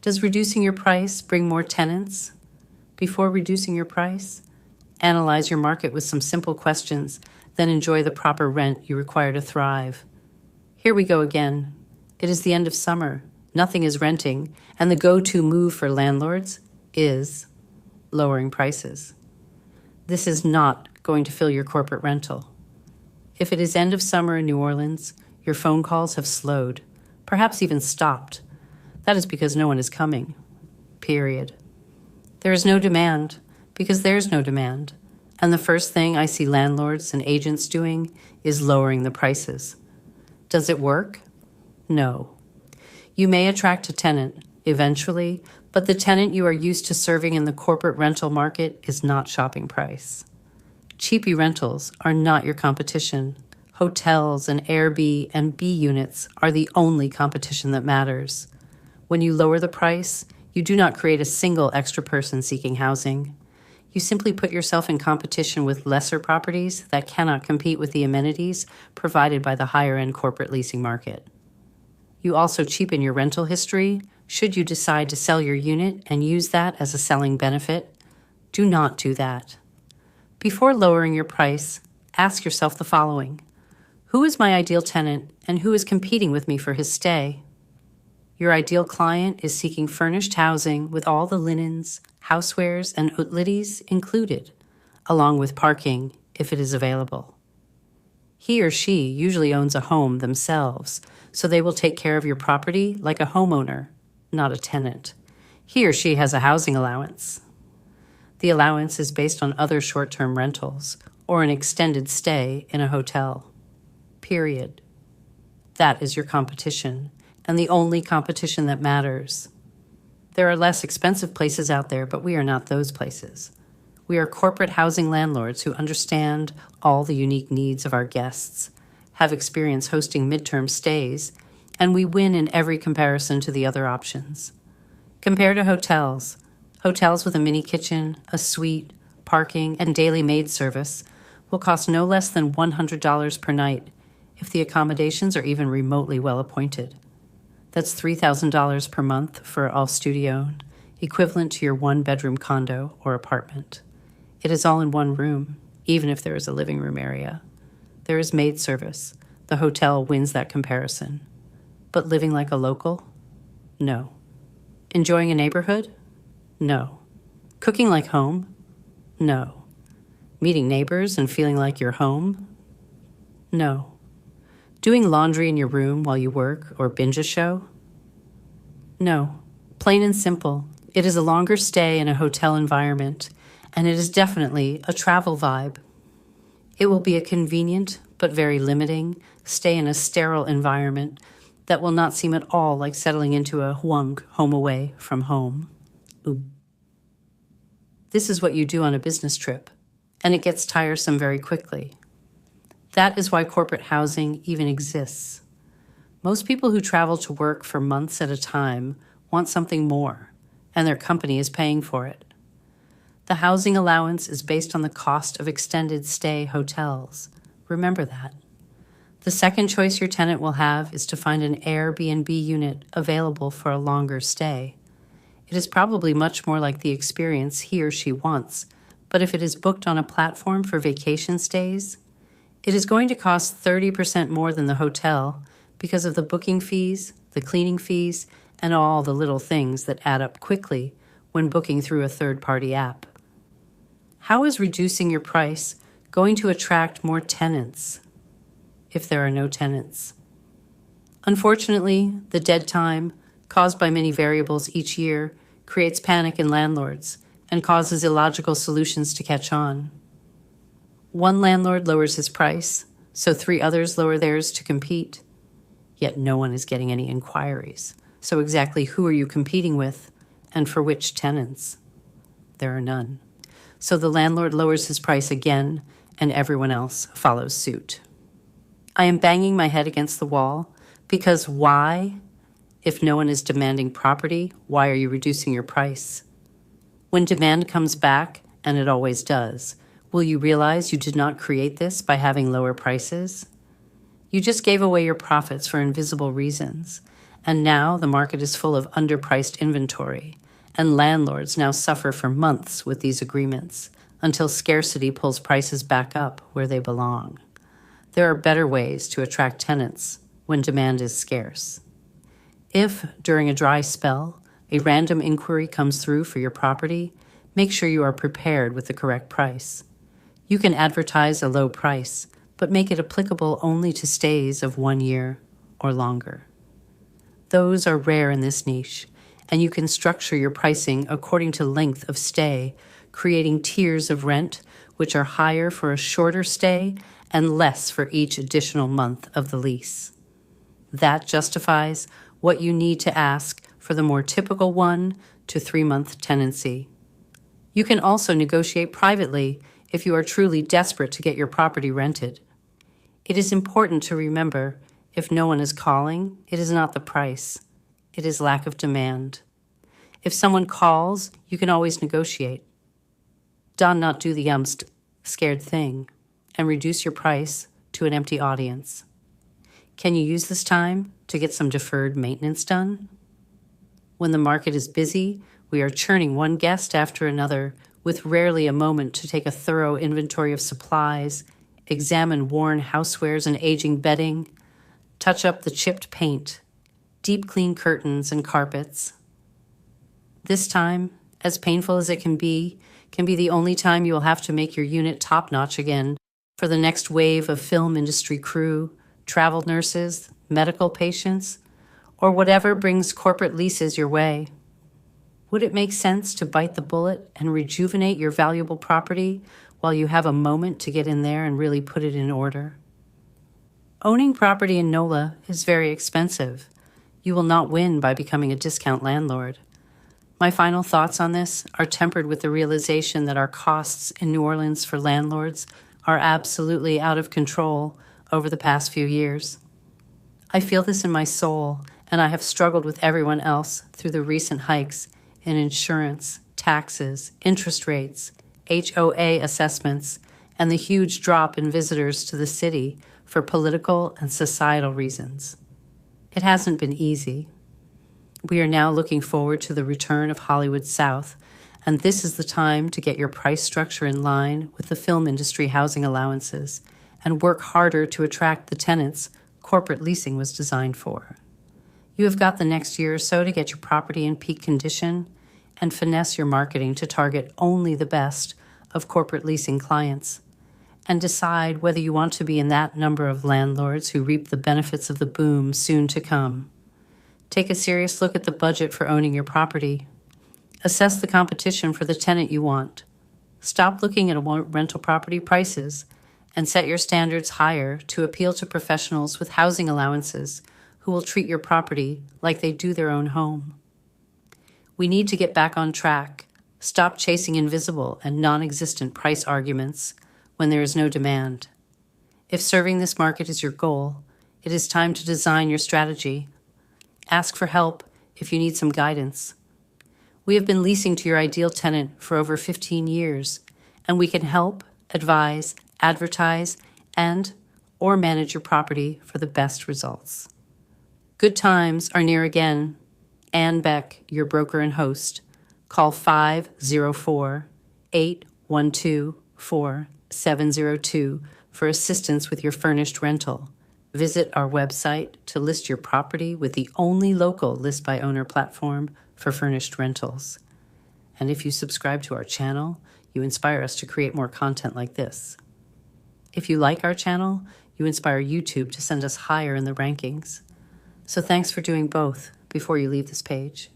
Does reducing your price bring more tenants? Before reducing your price, analyze your market with some simple questions, then enjoy the proper rent you require to thrive. Here we go again. It is the end of summer. Nothing is renting, and the go-to move for landlords is lowering prices. This is not going to fill your corporate rental. If it is end of summer in New Orleans, your phone calls have slowed, perhaps even stopped. That is because no one is coming. Period. There is no demand because there's no demand. And the first thing I see landlords and agents doing is lowering the prices. Does it work? No. You may attract a tenant eventually, but the tenant you are used to serving in the corporate rental market is not shopping price. Cheapy rentals are not your competition. Hotels and Airbnb units are the only competition that matters. When you lower the price, you do not create a single extra person seeking housing. You simply put yourself in competition with lesser properties that cannot compete with the amenities provided by the higher-end corporate leasing market. You also cheapen your rental history should you decide to sell your unit and use that as a selling benefit. Do not do that. Before lowering your price, ask yourself the following. Who is my ideal tenant and who is competing with me for his stay? Your ideal client is seeking furnished housing with all the linens, housewares, and utilities included, along with parking if it is available. He or she usually owns a home themselves, so they will take care of your property like a homeowner, not a tenant. He or she has a housing allowance. The allowance is based on other short-term rentals or an extended stay in a hotel. Period. That is your competition, and the only competition that matters. There are less expensive places out there, but we are not those places. We are corporate housing landlords who understand all the unique needs of our guests, have experience hosting midterm stays, and we win in every comparison to the other options. Compare to hotels. Hotels with a mini kitchen, a suite, parking, and daily maid service will cost no less than $100 per night if the accommodations are even remotely well appointed. That's $3,000 per month for all studio, equivalent to your one-bedroom condo or apartment. It is all in one room, even if there is a living room area. There is maid service. The hotel wins that comparison. But living like a local? No. Enjoying a neighborhood? No. Cooking like home? No. Meeting neighbors and feeling like you're home? No. Doing laundry in your room while you work or binge a show? No. Plain and simple. It is a longer stay in a hotel environment, and it is definitely a travel vibe. It will be a convenient but very limiting stay in a sterile environment that will not seem at all like settling into a hwang home away from home. Ooh. This is what you do on a business trip, and it gets tiresome very quickly. That is why corporate housing even exists. Most people who travel to work for months at a time want something more, and their company is paying for it. The housing allowance is based on the cost of extended stay hotels. Remember that. The second choice your tenant will have is to find an Airbnb unit available for a longer stay. It is probably much more like the experience he or she wants, but if it is booked on a platform for vacation stays, it is going to cost 30% more than the hotel because of the booking fees, the cleaning fees, and all the little things that add up quickly when booking through a third-party app. How is reducing your price going to attract more tenants if there are no tenants? Unfortunately, the dead time, caused by many variables each year, creates panic in landlords and causes illogical solutions to catch on. One landlord lowers his price, so 3 others lower theirs to compete. Yet no one is getting any inquiries. So exactly who are you competing with, and for which tenants? There are none. So the landlord lowers his price again, and everyone else follows suit. I am banging my head against the wall because why? If no one is demanding property, why are you reducing your price? When demand comes back, and it always does, will you realize you did not create this by having lower prices? You just gave away your profits for invisible reasons, And now the market is full of underpriced inventory, and landlords now suffer for months with these agreements until scarcity pulls prices back up where they belong. There are better ways to attract tenants when demand is scarce. If, during a dry spell, a random inquiry comes through for your property, make sure you are prepared with the correct price. You can advertise a low price, but make it applicable only to stays of 1 year or longer. Those are rare in this niche, and you can structure your pricing according to length of stay, creating tiers of rent which are higher for a shorter stay and less for each additional month of the lease. That justifies what you need to ask for the more typical 1 to 3 month tenancy. You can also negotiate privately if you are truly desperate to get your property rented. It is important to remember, if no one is calling, it is not the price. It is lack of demand. If someone calls, you can always negotiate. Not do the scared thing and reduce your price to an empty audience. Can you use this time to get some deferred maintenance done? When the market is busy, we are churning one guest after another, with rarely a moment to take a thorough inventory of supplies, examine worn housewares and aging bedding, touch up the chipped paint, deep clean curtains and carpets. This time, as painful as it can be the only time you will have to make your unit top-notch again for the next wave of film industry crew, travel nurses, medical patients, or whatever brings corporate leases your way. Would it make sense to bite the bullet and rejuvenate your valuable property while you have a moment to get in there and really put it in order? Owning property in NOLA is very expensive. You will not win by becoming a discount landlord. My final thoughts on this are tempered with the realization that our costs in New Orleans for landlords are absolutely out of control over the past few years. I feel this in my soul, and I have struggled with everyone else through the recent hikes in insurance, taxes, interest rates, HOA assessments, and the huge drop in visitors to the city for political and societal reasons. It hasn't been easy. We are now looking forward to the return of Hollywood South, and this is the time to get your price structure in line with the film industry housing allowances and work harder to attract the tenants corporate leasing was designed for. You have got the next year or so to get your property in peak condition and finesse your marketing to target only the best of corporate leasing clients, and decide whether you want to be in that number of landlords who reap the benefits of the boom soon to come. Take a serious look at the budget for owning your property. Assess the competition for the tenant you want. Stop looking at rental property prices and set your standards higher to appeal to professionals with housing allowances who will treat your property like they do their own home. We need to get back on track. Stop chasing invisible and non-existent price arguments when there is no demand. If serving this market is your goal, it is time to design your strategy. Ask for help if you need some guidance. We have been leasing to your ideal tenant for over 15 years, and we can help, advise, advertise, or manage your property for the best results. Good times are near again. Ann Beck, your broker and host. Call 504-812-4702 for assistance with your furnished rental. Visit our website to list your property with the only local list-by-owner platform for furnished rentals. And if you subscribe to our channel, you inspire us to create more content like this. If you like our channel, you inspire YouTube to send us higher in the rankings. So thanks for doing both before you leave this page.